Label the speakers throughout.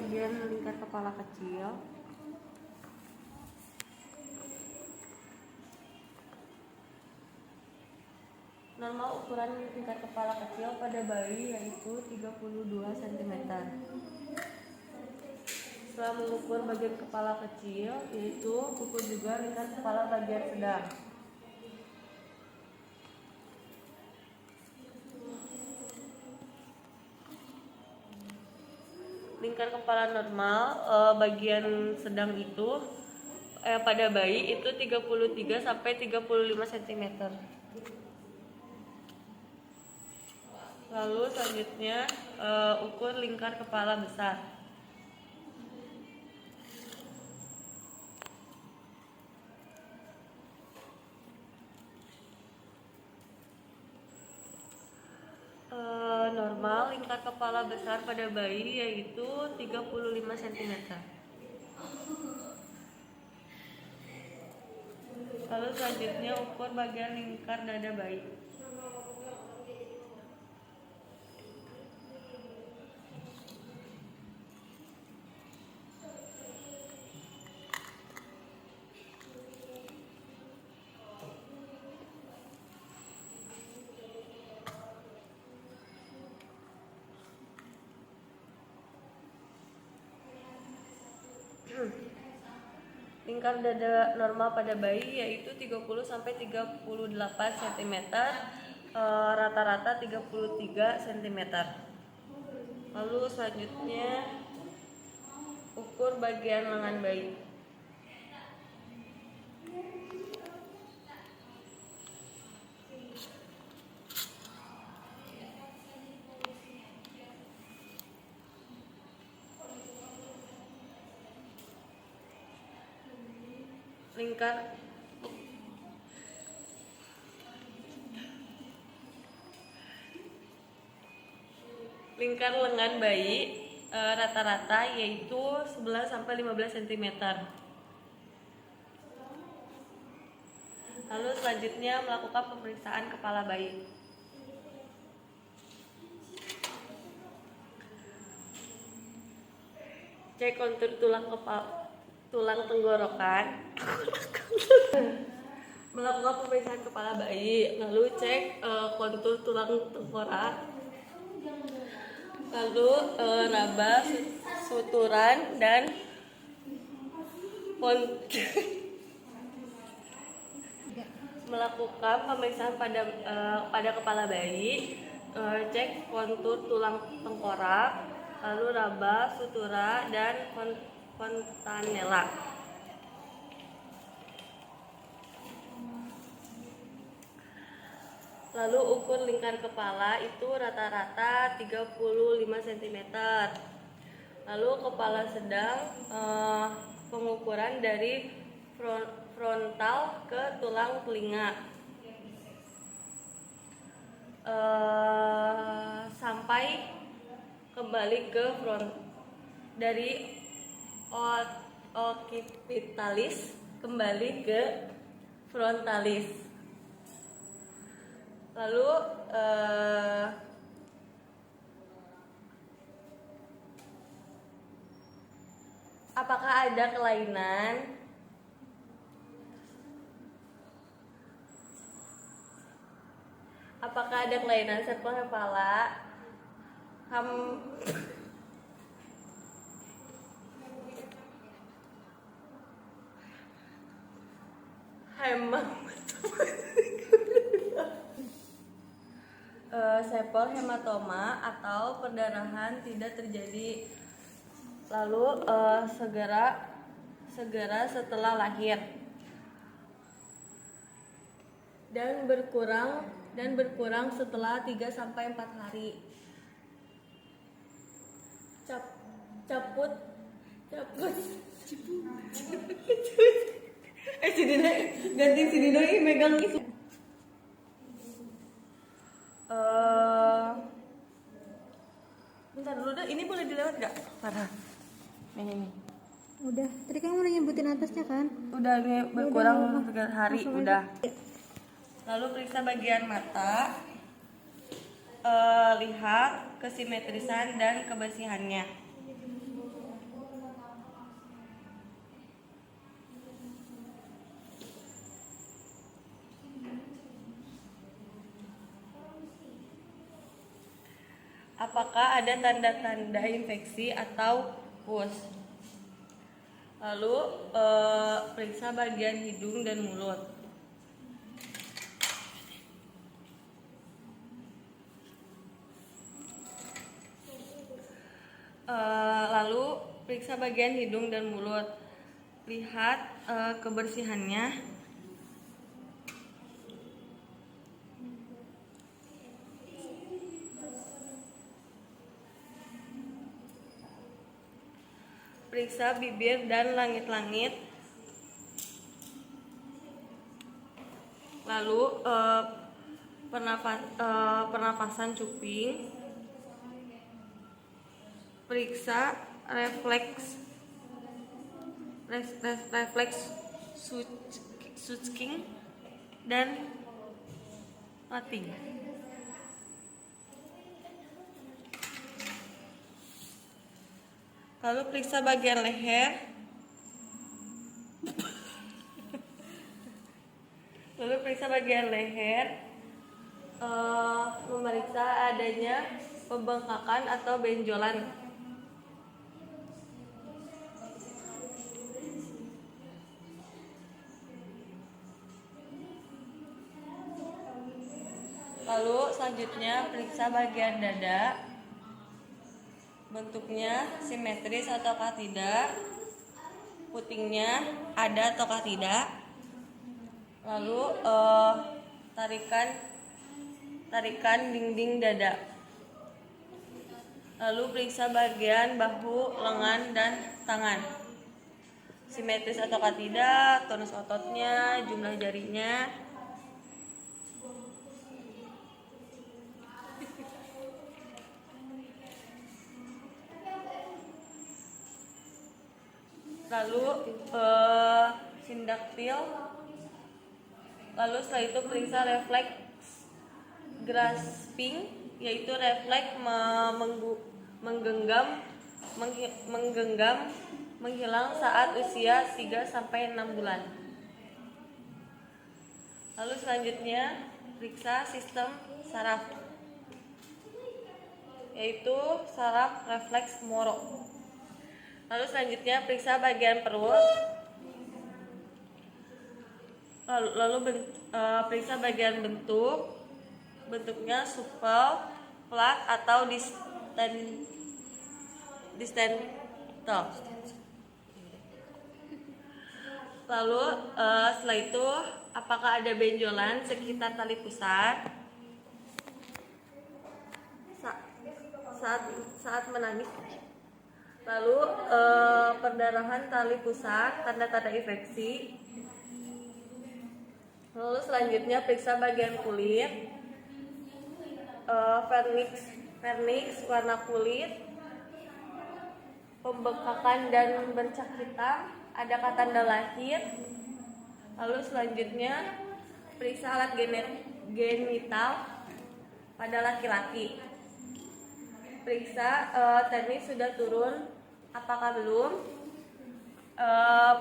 Speaker 1: bagian lingkar kepala kecil. Normal ukuran lingkar kepala kecil pada bayi yaitu 32 cm. Setelah mengukur bagian kepala kecil, yaitu ukur juga lingkar kepala bagian sedang. Lingkar kepala normal bagian sedang itu pada bayi itu 33 sampai 35 cm. Lalu selanjutnya ukur lingkar kepala besar. Normal lingkar kepala besar pada bayi yaitu 35 cm. Lalu selanjutnya ukur bagian lingkar dada bayi. Lingkar dada normal pada bayi yaitu 30 sampai 38 cm, rata-rata 33 cm. Lalu selanjutnya ukur bagian lengan bayi. Lingkar lengan bayi rata-rata yaitu 11 sampai 15 cm. Lalu selanjutnya melakukan pemeriksaan kepala bayi. Cek kontur tulang tenggorokan. Melakukan pemeriksaan kepala bayi, lalu cek kontur tulang tengkorak, lalu raba, suturan, dan melakukan pemeriksaan pada kepala bayi, cek kontur tulang tengkorak, lalu raba, sutura, dan fontanella. Lalu ukur lingkar kepala itu rata-rata 35 cm. Lalu kepala sedang, pengukuran dari frontal ke tulang telinga sampai kembali ke dari occipitalis kembali ke frontalis. Lalu apakah ada kelainan? Apakah ada kelainan serpo kepala? Sepal hematoma atau perdarahan tidak terjadi. Lalu segera setelah lahir dan berkurang setelah 3 sampai 4 hari. Caput Sidina ganti Sidina ini megang itu. Bentar dulu deh, ini boleh dilewat gak? Parah. Ini.
Speaker 2: Udah, tadi kamu udah nyebutin atasnya kan?
Speaker 1: Udah, ini berkurang 3 hari, udah. Lalu periksa bagian mata, lihat kesimetrisan dan kebersihannya. apakah ada tanda-tanda infeksi atau pus. Lalu periksa bagian hidung dan mulut. Lalu periksa bagian hidung dan mulut. Lihat kebersihannya. Periksa bibir dan langit-langit. Lalu pernafasan cuping. Periksa refleks Sucking dan Lating. Lalu periksa bagian leher. Memeriksa adanya pembengkakan atau benjolan. Lalu selanjutnya periksa bagian dada. Bentuknya simetris ataukah tidak, putingnya ada ataukah tidak. Lalu tarikan dinding dada. Lalu periksa bagian bahu, lengan, dan tangan. Simetris ataukah tidak, tonus ototnya, jumlah jarinya. Lalu sindaktil. Lalu setelah itu periksa refleks grasping, yaitu refleks menghilang saat usia 3-6 bulan. Lalu selanjutnya periksa sistem saraf, yaitu saraf refleks Moro. Lalu selanjutnya periksa bagian perut. Lalu periksa bagian bentuknya supel, flat atau distental. Lalu setelah itu apakah ada benjolan sekitar tali pusat saat menangis. Lalu perdarahan tali pusat, tanda-tanda infeksi. Lalu selanjutnya periksa bagian kulit. Vernix warna kulit, pembekakan dan bercak hitam, adakah tanda lahir. Lalu selanjutnya periksa alat genital pada laki-laki. Periksa teknik sudah turun, apakah belum,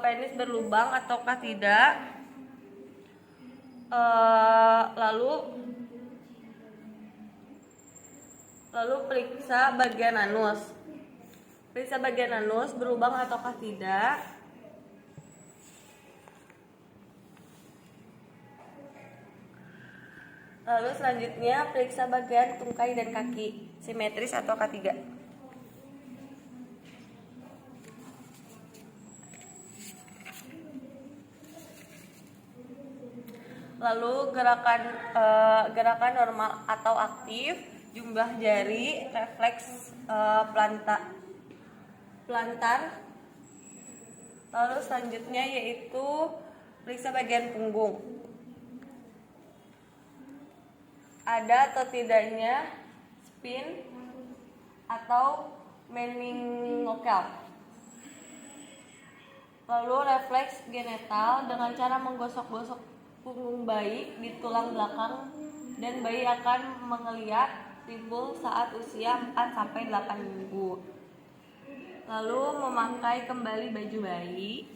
Speaker 1: penis berlubang ataukah tidak. Lalu periksa bagian anus. Periksa bagian anus berlubang ataukah tidak. Lalu selanjutnya periksa bagian tungkai dan kaki, simetris ataukah tidak. Lalu gerakan normal atau aktif, jumlah jari, refleks plantar. Lalu selanjutnya yaitu periksa bagian punggung. Ada atau tidaknya spin atau meningokal. Lalu refleks genital dengan cara menggosok-gosok punggung bayi di tulang belakang, dan bayi akan mengeliat timbul saat usia 4-8 minggu. Lalu memakai kembali baju bayi.